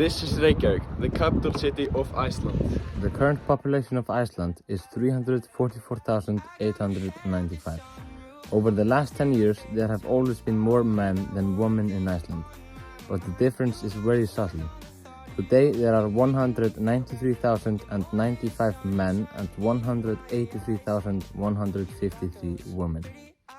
This is Reykjavík, the capital city of Iceland. The current population of Iceland is 344,895. Over the last 10 years, there have always been more men than women in Iceland, but the difference is very subtle. Today there are 193,095 men and 183,153 women.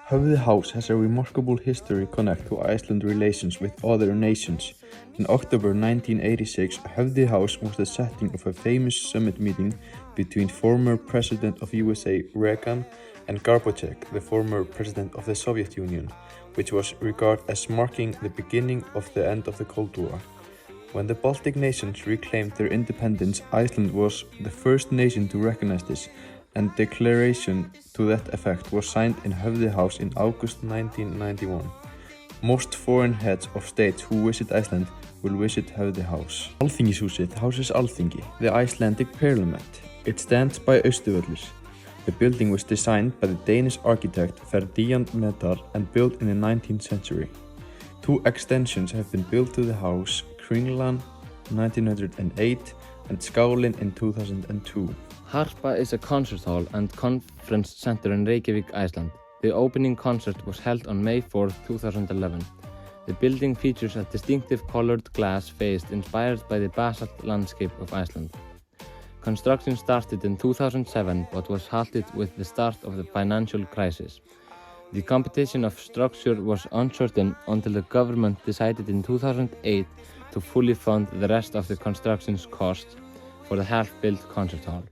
Höfði House has a remarkable history connected to Iceland's relations with other nations. In October 1986, Höfði House was the setting of a famous summit meeting between former President of USA Reagan and Gorbachev, the former President of the Soviet Union, which was regarded as marking the beginning of the end of the Cold War. When the Baltic nations reclaimed their independence, Iceland was the first nation to recognize this, and a declaration to that effect was signed in Höfði House in August 1991. Most foreign heads of states who visit Iceland will visit Höfði House. Alþingishúsið houses Alþingi, the Icelandic parliament. It stands by Austurvöllur. The building was designed by the Danish architect Ferdinand Métar and built in the 19th century. Two extensions have been built to the house, Kringlan 1908 and Skálin in 2002. Harpa is a concert hall and conference center in Reykjavík, Iceland. The opening concert was held on May 4, 2011. The building features a distinctive colored glass facade inspired by the basalt landscape of Iceland. Construction started in 2007 but was halted with the start of the financial crisis. The competition of structure was uncertain until the government decided in 2008 to fully fund the rest of the construction's cost for the half-built concert hall.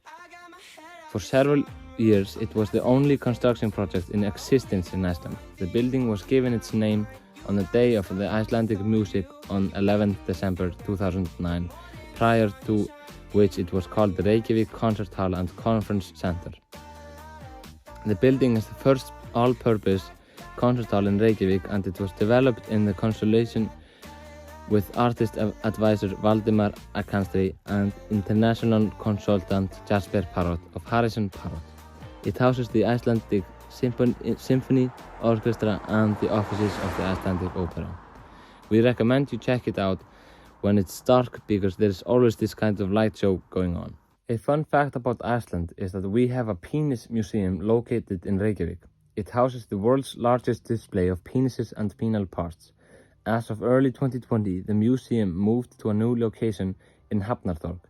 For several years, it was the only construction project in existence in Iceland. The building was given its name on the Day of the Icelandic Music on 11 December 2009, prior to which it was called the Reykjavík Concert Hall and Conference Center. The building is the first all-purpose concert hall in Reykjavík, and it was developed in the consultation with artist advisor Valdimar Akanstri and international consultant Jasper Parrott of Harrison Parrott. It houses the Icelandic Symphony Orchestra and the offices of the Icelandic Opera. We recommend you check it out when it's dark because there's always this kind of light show going on. A fun fact about Iceland is that we have a penis museum located in Reykjavík. It houses the world's largest display of penises and penile parts. As of early 2020, the museum moved to a new location in Hafnartorg,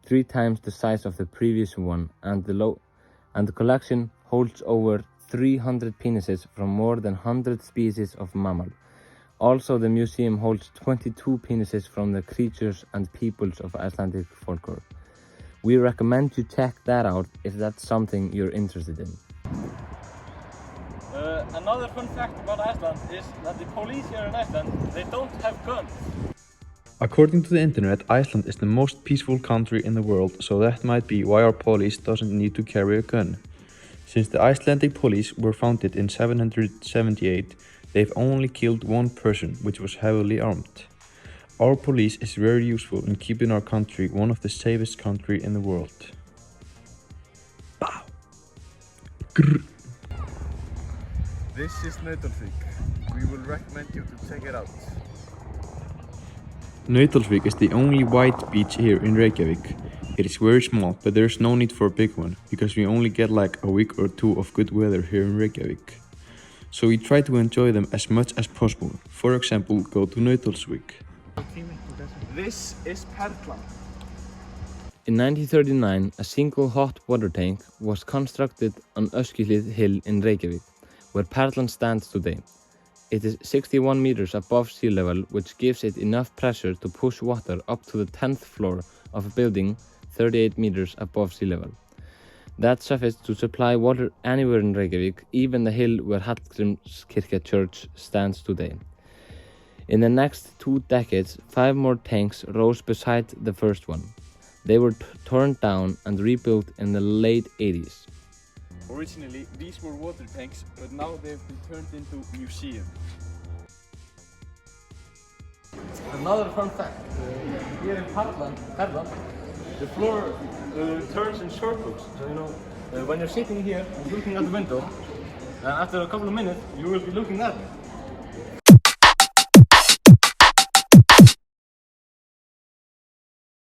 3 times the size of the previous one, and the collection holds over 300 penises from more than 100 species of mammal. Also, the museum holds 22 penises from the creatures and peoples of Icelandic folklore. We recommend you check that out if that's something you're interested in. Another fun fact about Iceland is that the police here in Iceland, they don't have guns. According to the internet, Iceland is the most peaceful country in the world, so that might be why our police doesn't need to carry a gun. Since the Icelandic police were founded in 778, they've only killed 1 person, which was heavily armed. Our police is very useful in keeping our country one of the safest countries in the world. Bow. Grr. This is Nauthólsvík. We will recommend you to check it out. Nauthólsvík is the only white beach here in Reykjavík. It is very small, but there is no need for a big one, because we only get like a week or 2 of good weather here in Reykjavík. So we try to enjoy them as much as possible. For example, go to Nauthólsvík. This is Perlan. In 1939, a single hot water tank was constructed on Öskjuhlíð Hill in Reykjavík, where Perlan stands today. It is 61 meters above sea level, which gives it enough pressure to push water up to the 10th floor of a building 38 meters above sea level. That sufficed to supply water anywhere in Reykjavík, even the hill where Hallgrímskirkja Church stands today. In the next 2 decades, 5 more tanks rose beside the first one. They were torn down and rebuilt in the late 80s. Originally, these were water tanks, but now they've been turned into a museum. Another fun fact, here in Perlan, the floor turns in circles. So when you're sitting here and looking at the window, after a couple of minutes, you will be looking at me.